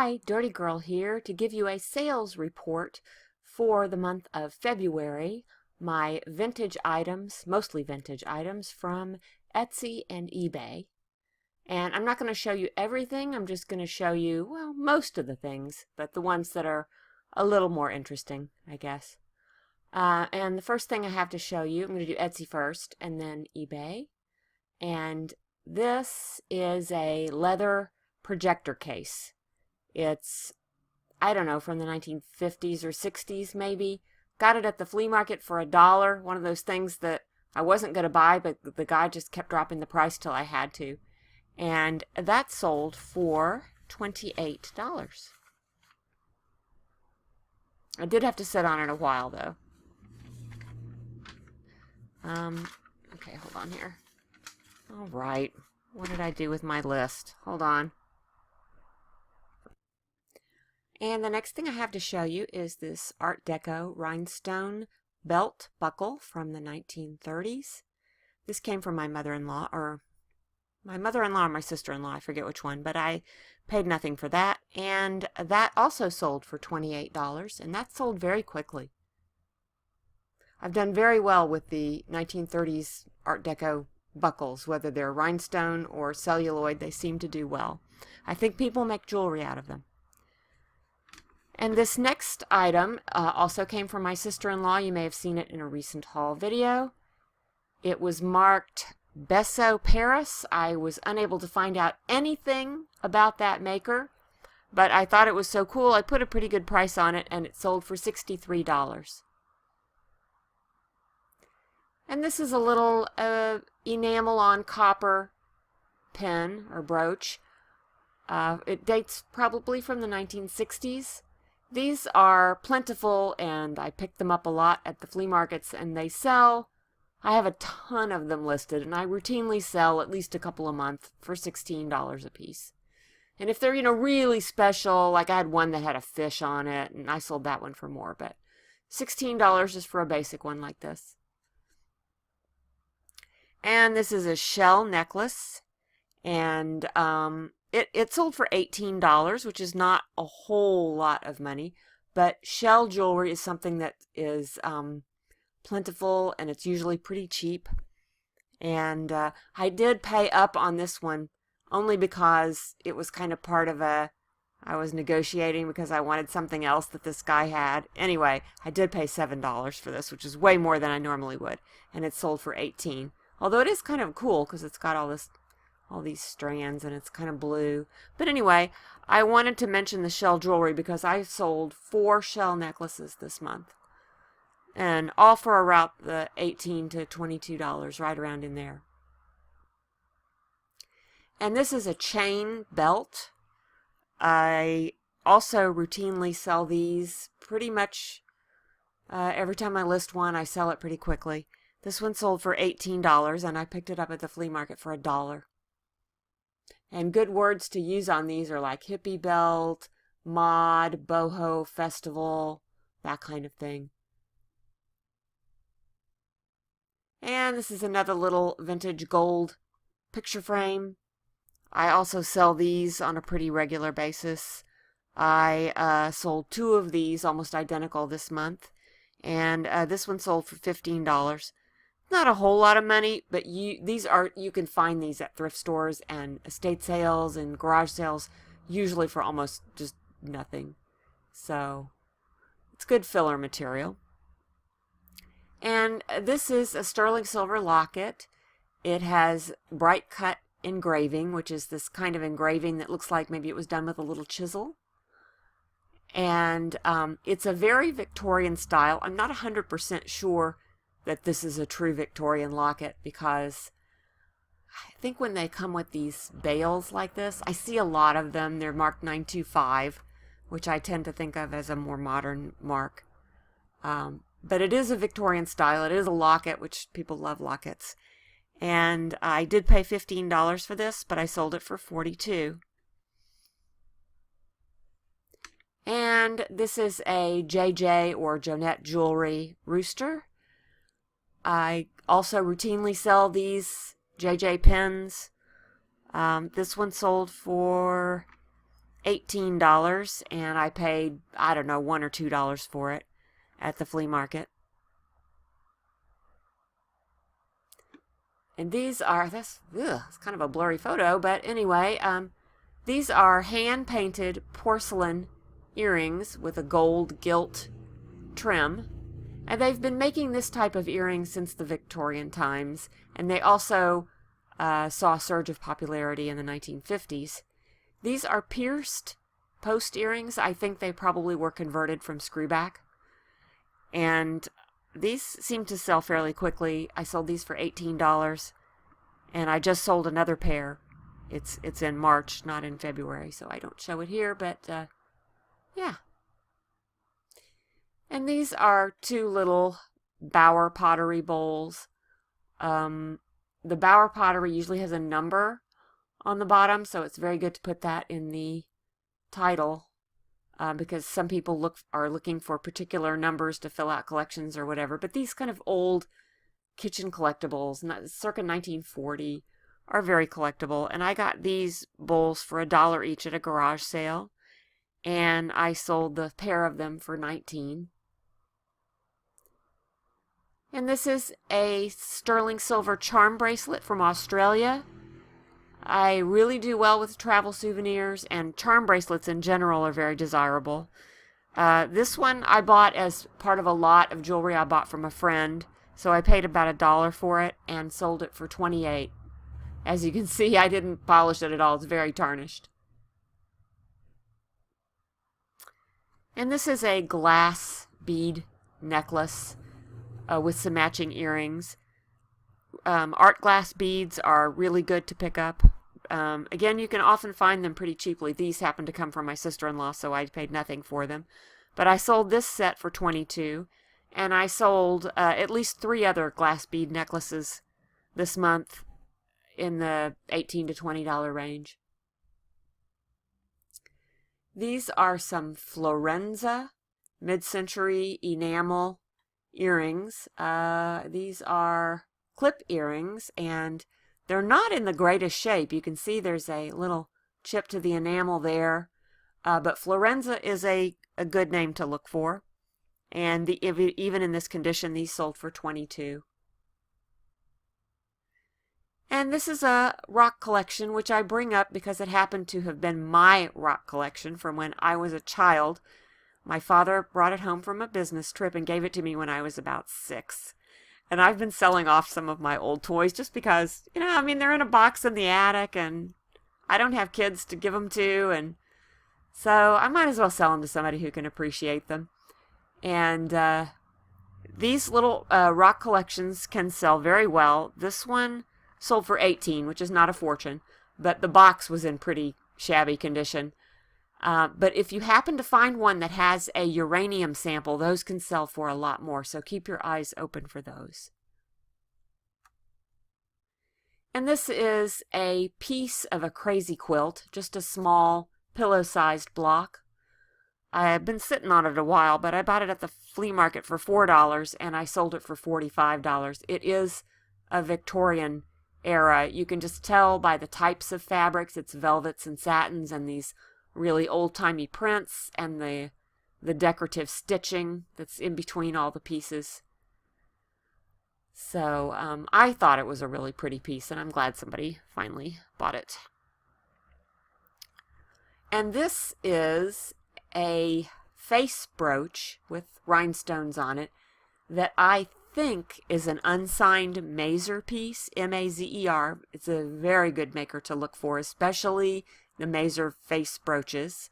Hi, Dirty Girl here to give you a sales report for the month of February. My vintage items, mostly vintage items from Etsy and eBay. And I'm not going to show you everything, I'm just going to show you, well, most of the things, but the ones that are a little more interesting, I guess. And the first thing I have to show you, I'm going to do Etsy first and then eBay. And this is a leather projector case. It's, I don't know, from the 1950s or 60s maybe. Got it at the flea market for $1. One of those things that I wasn't going to buy, but the guy just kept dropping the price till I had to. And that sold for $28. I did have to sit on it a while though. Okay, hold on here. All right. What did I do with my list? Hold on. And the next thing I have to show you is this Art Deco rhinestone belt buckle from the 1930s. This came from my mother-in-law, or my sister-in-law, I forget which one, but I paid nothing for that. And that also sold for $28, and that sold very quickly. I've done very well with the 1930s Art Deco buckles, whether they're rhinestone or celluloid, they seem to do well. I think people make jewelry out of them. And this next item also came from my sister-in-law. You may have seen it in a recent haul video. It was marked Besso Paris. I was unable to find out anything about that maker, but I thought it was so cool I put a pretty good price on it, and it sold for $63. And this is a little enamel on copper pin or brooch. It dates probably from the 1960s. These are plentiful, and I pick them up a lot at the flea markets, and they sell. I have a ton of them listed, and I routinely sell at least a couple a month for $16 a piece. And if they're, really special, like I had one that had a fish on it, and I sold that one for more, but $16 is for a basic one like this. And this is a shell necklace, and it sold for $18, which is not a whole lot of money, but shell jewelry is something that is plentiful, and it's usually pretty cheap. And I did pay up on this one only because it was kind of part of I was negotiating because I wanted something else that this guy had. Anyway, I did pay $7 for this, which is way more than I normally would, and it sold for $18. Although it is kind of cool because it's got all these strands, and it's kind of blue. But anyway, I wanted to mention the shell jewelry because I sold 4 shell necklaces this month, and all for around the $18 to $22, right around in there. And this is a chain belt. I also routinely sell these pretty much every time I list one. I sell it pretty quickly. This one sold for $18, and I picked it up at the flea market for $1. And good words to use on these are like hippie belt, mod, boho, festival, that kind of thing. And this is another little vintage gold picture frame. I also sell these on a pretty regular basis. I sold 2 of these almost identical this month, and this one sold for $15. Not a whole lot of money, but you can find these at thrift stores and estate sales and garage sales, usually for almost just nothing. So it's good filler material. And this is a sterling silver locket. It has bright cut engraving, which is this kind of engraving that looks like maybe it was done with a little chisel. And it's a very Victorian style. I'm not 100% sure that this is a true Victorian locket, because I think when they come with these bales like this, I see a lot of them. They're marked 925, which I tend to think of as a more modern mark. But it is a Victorian style. It is a locket, which people love lockets. And I did pay $15 for this, but I sold it for $42. And this is a JJ or Jonette Jewelry rooster. I also routinely sell these JJ pins. This one sold for $18, and I paid, I don't know, $1 or $2 for it at the flea market. And these are, it's kind of a blurry photo, but anyway, these are hand-painted porcelain earrings with a gold gilt trim. And they've been making this type of earring since the Victorian times, and they also saw a surge of popularity in the 1950s. These are pierced post earrings. I think they probably were converted from screwback. And these seem to sell fairly quickly. I sold these for $18, and I just sold another pair. It's in March, not in February, so I don't show it here, but yeah. And these are two little Bauer pottery bowls. The Bauer pottery usually has a number on the bottom, so it's very good to put that in the title, because some people are looking for particular numbers to fill out collections or whatever. But these kind of old kitchen collectibles, circa 1940, are very collectible. And I got these bowls for $1 each at a garage sale, and I sold the pair of them for $19. And this is a sterling silver charm bracelet from Australia. I really do well with travel souvenirs, and charm bracelets in general are very desirable. This one I bought as part of a lot of jewelry I bought from a friend, so I paid about $1 for it and sold it for $28. As you can see, I didn't polish it at all. It's very tarnished. And this is a glass bead necklace with some matching earrings. Art glass beads are really good to pick up. Again, you can often find them pretty cheaply. These happen to come from my sister-in-law, so I paid nothing for them. But I sold this set for $22, and I sold at least 3 other glass bead necklaces this month in the $18 to $20 range. These are some Florenza mid-century enamel earrings. These are clip earrings, and they're not in the greatest shape. You can see there's a little chip to the enamel there, but Florenza is a good name to look for. And even in this condition, these sold for $22. And this is a rock collection, which I bring up because it happened to have been my rock collection from when I was a child. My father brought it home from a business trip and gave it to me when I was about 6. And I've been selling off some of my old toys just because, I mean, they're in a box in the attic, and I don't have kids to give them to, and so I might as well sell them to somebody who can appreciate them. And these little rock collections can sell very well. This one sold for $18, which is not a fortune, but the box was in pretty shabby condition. But if you happen to find one that has a uranium sample, those can sell for a lot more, so keep your eyes open for those. And this is a piece of a crazy quilt, just a small pillow-sized block. I've been sitting on it a while, but I bought it at the flea market for $4, and I sold it for $45. It is a Victorian era. You can just tell by the types of fabrics. It's velvets and satins and these really old-timey prints and the decorative stitching that's in between all the pieces. So I thought it was a really pretty piece, and I'm glad somebody finally bought it. And this is a face brooch with rhinestones on it that I think is an unsigned Mazer piece, M-A-Z-E-R. It's a very good maker to look for, especially the Mazer face brooches.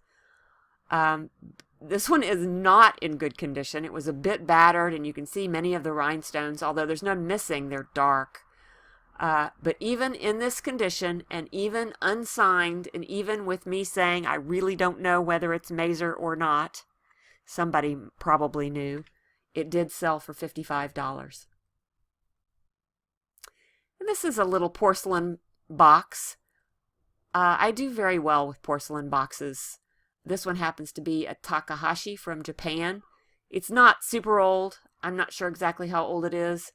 This one is not in good condition. It was a bit battered, and you can see many of the rhinestones, although there's none missing, they're dark. But even in this condition, and even unsigned, and even with me saying I really don't know whether it's Mazer or not, somebody probably knew, it did sell for $55. And this is a little porcelain box. I do very well with porcelain boxes. This one happens to be a Takahashi from Japan. It's not super old. I'm not sure exactly how old it is.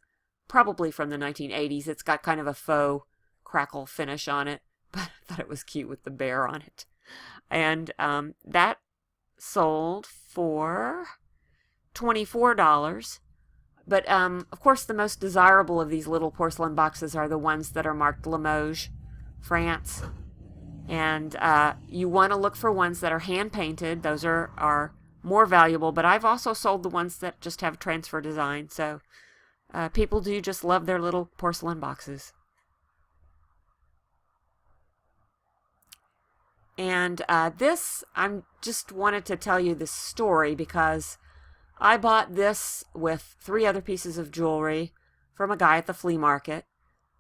Probably from the 1980s. It's got kind of a faux crackle finish on it, but I thought it was cute with the bear on it. And that sold for $24. But of course, the most desirable of these little porcelain boxes are the ones that are marked Limoges, France. And you want to look for ones that are hand painted. Those are more valuable. But I've also sold the ones that just have transfer design. So people do just love their little porcelain boxes. And this, I just wanted to tell you this story because I bought this with 3 other pieces of jewelry from a guy at the flea market.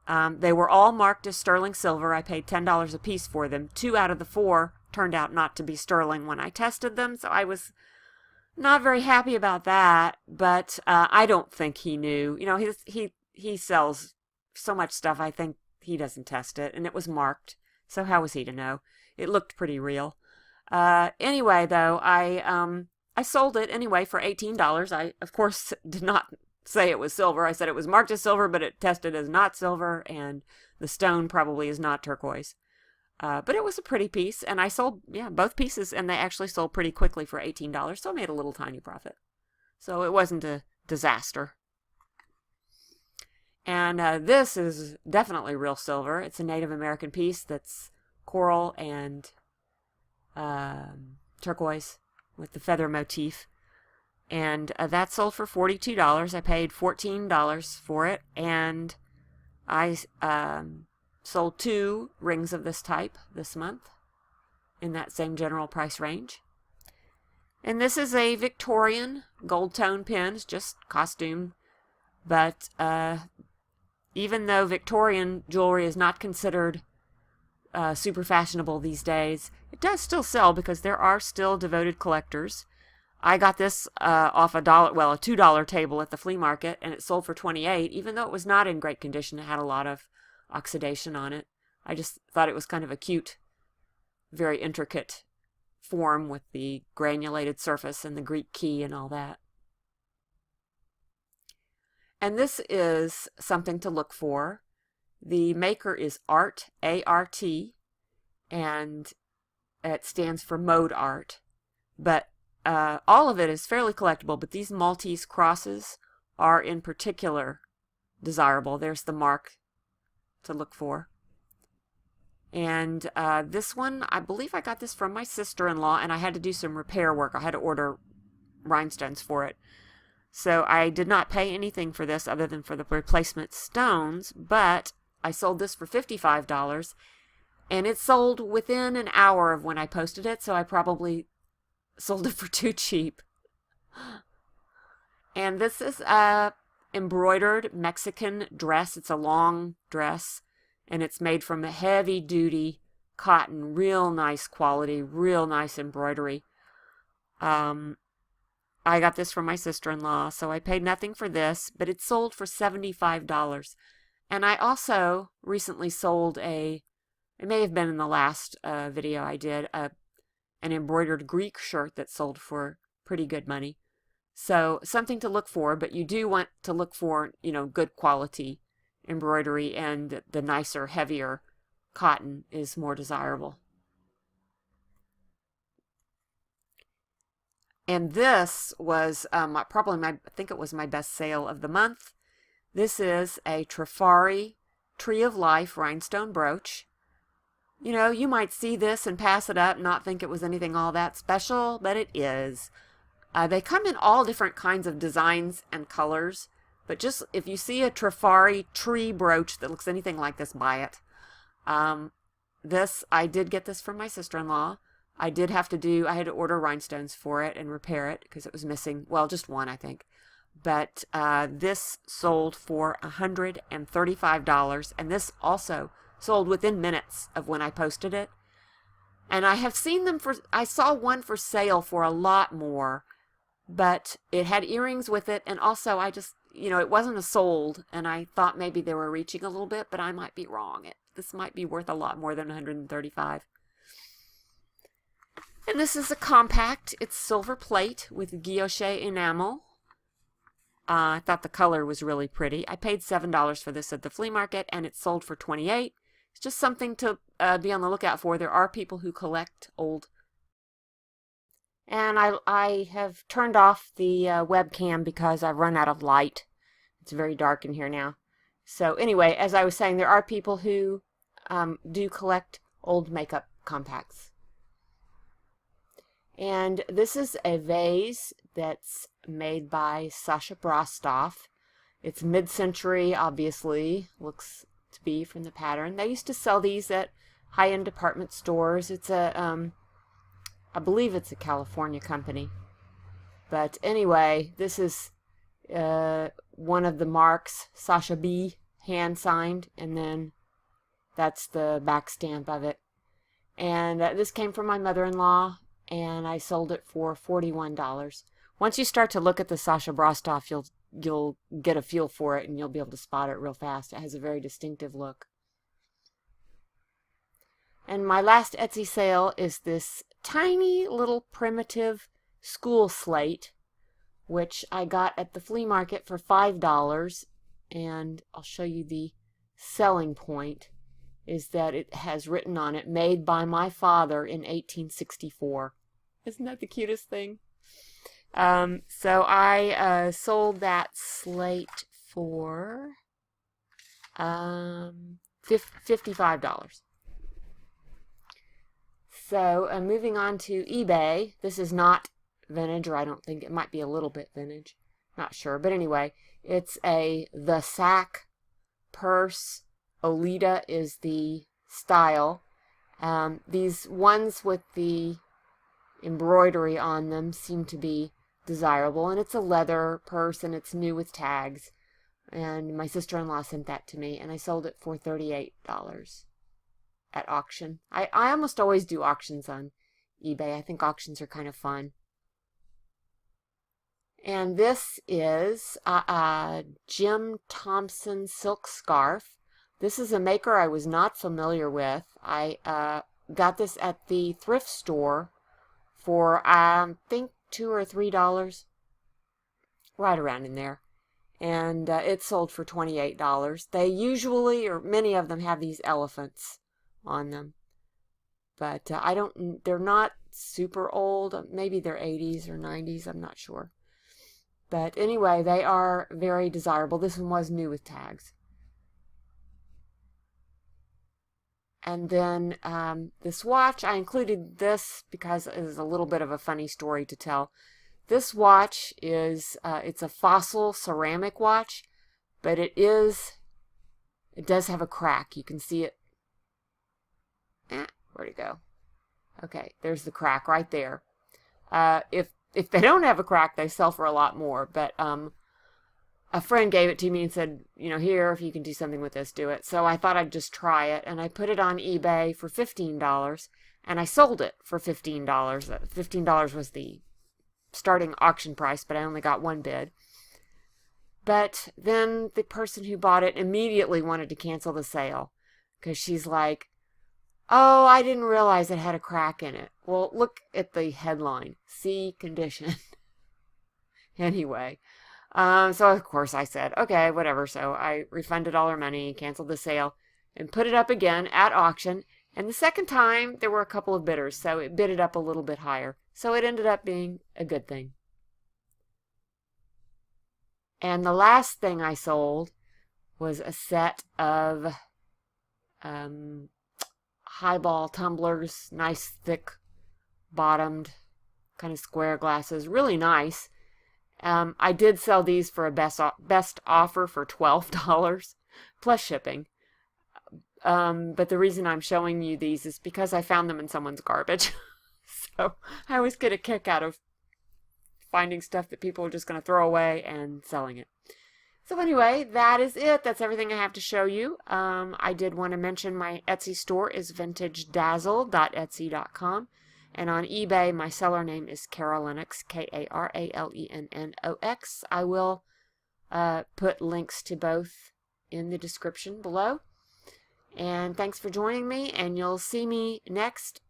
They were all marked as sterling silver. I paid $10 a piece for them. 2 out of the 4 turned out not to be sterling when I tested them, so I was not very happy about that. But I don't think he knew. You know, he sells so much stuff. I think he doesn't test it, and it was marked. So how was he to know? It looked pretty real. Anyway, though, I sold it anyway for $18. I, of course, did not say it was silver. I said it was marked as silver, but it tested as not silver, and the stone probably is not turquoise. But it was a pretty piece, and I sold, both pieces, and they actually sold pretty quickly for $18, so I made a little tiny profit. So it wasn't a disaster. And this is definitely real silver. It's a Native American piece that's coral and turquoise with the feather motif. And that sold for $42. I paid $14 for it, and I sold 2 rings of this type this month in that same general price range. And this is a Victorian gold tone pin. It's just costume, but even though Victorian jewelry is not considered super fashionable these days, it does still sell because there are still devoted collectors. I got this off a $2 table at the flea market, and it sold for $28, even though it was not in great condition. It had a lot of oxidation on it. I just thought it was kind of a cute, very intricate form with the granulated surface and the Greek key and all that. And this is something to look for. The maker is Art, A-R-T, and it stands for Mode Art. But all of it is fairly collectible, but these Maltese crosses are in particular desirable. There's the mark to look for. And this one, I believe I got this from my sister-in-law, and I had to do some repair work. I had to order rhinestones for it. So I did not pay anything for this other than for the replacement stones, but I sold this for $55, and it sold within an hour of when I posted it, so I probably sold it for too cheap. And this is a embroidered Mexican dress. It's a long dress, and it's made from a heavy-duty cotton, real nice quality, real nice embroidery. I got this from my sister-in-law, so I paid nothing for this, but it sold for $75. And I also recently sold it may have been in the last video I did, an embroidered Greek shirt that sold for pretty good money. So something to look for, but you do want to look for, good quality embroidery, and the nicer, heavier cotton is more desirable. And this was I think it was my best sale of the month. This is a Trifari Tree of Life rhinestone brooch. You might see this and pass it up and not think it was anything all that special, but it is. They come in all different kinds of designs and colors, but just if you see a Trifari tree brooch that looks anything like this, buy it. I did get this from my sister-in-law. I had to order rhinestones for it and repair it because it was missing, just one, I think. But this sold for $135, and this also sold within minutes of when I posted it. And I have seen them I saw one for sale for a lot more, but it had earrings with it, and also I just, it wasn't a sold, and I thought maybe they were reaching a little bit, but I might be wrong. This might be worth a lot more than $135. And this is a compact. It's silver plate with guilloche enamel. I thought the color was really pretty. I paid $7 for this at the flea market, and it sold for $28. It's just something to be on the lookout for. There are people who collect old And I have turned off the webcam because I've run out of light. It's very dark in here now. So anyway, as I was saying, there are people who do collect old makeup compacts. And this is a vase that's made by Sasha Brostoff. It's mid-century, obviously, looks to be from the pattern. They used to sell these at high-end department stores. It's a, I believe it's a California company. But anyway, this is one of the marks, Sasha B, hand-signed, and then that's the back stamp of it. And this came from my mother-in-law, and I sold it for $41. Once you start to look at the Sasha Brostoff, you'll get a feel for it, and you'll be able to spot it real fast. It has a very distinctive look. And my last Etsy sale is this tiny little primitive school slate, which I got at the flea market for $5, and I'll show you the selling point is that it has written on it, made by my father in 1864. Isn't that the cutest thing? So I sold that slate for $55. So moving on to eBay. This is not vintage, or I don't think it might be a little bit vintage. Not sure. But anyway, it's a The Sack purse. Olita is the style. These ones with the embroidery on them seem to be desirable, and it's a leather purse, and it's new with tags. And my sister-in-law sent that to me, and I sold it for $38 at auction. I almost always do auctions on eBay. I think auctions are kind of fun. And this is a Jim Thompson silk scarf. This is a maker I was not familiar with. I got this at the thrift store for, I think, $2 or $3. Right around in there. And it sold for $28. They usually, or many of them, have these elephants on them. But they're not super old. Maybe they're 80s or 90s. I'm not sure. But anyway, they are very desirable. This one was new with tags. And then this watch, I included this because it is a little bit of a funny story to tell. This watch is, it's a fossil ceramic watch, but it does have a crack. You can see it. Where'd it go? Okay, there's the crack right there. If they don't have a crack, they sell for a lot more. But a friend gave it to me and said, you know, here, if you can do something with this, do it. So I thought I'd just try it, and I put it on eBay for $15, and I sold it for $15. $15 was the starting auction price, but I only got one bid. But then the person who bought it immediately wanted to cancel the sale because she's like, oh, I didn't realize it had a crack in it. Well, look at the headline. See condition. Anyway. So of course I said, okay, whatever. So I refunded all her money, canceled the sale, and put it up again at auction. And the second time, there were a couple of bidders, so it bid it up a little bit higher. So it ended up being a good thing. And the last thing I sold was a set of highball tumblers, nice thick bottomed, kind of square glasses, really nice. I did sell these for a best offer for $12 plus shipping. But the reason I'm showing you these is because I found them in someone's garbage. So I always get a kick out of finding stuff that people are just going to throw away and selling it. So anyway, that is it. That's everything I have to show you. I did want to mention my Etsy store is vintagedazzle.etsy.com. And on eBay, my seller name is Karalenox, Karalenox. I will put links to both in the description below. And thanks for joining me, and you'll see me next,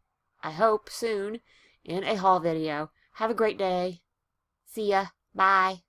I hope, soon, in a haul video. Have a great day. See ya. Bye.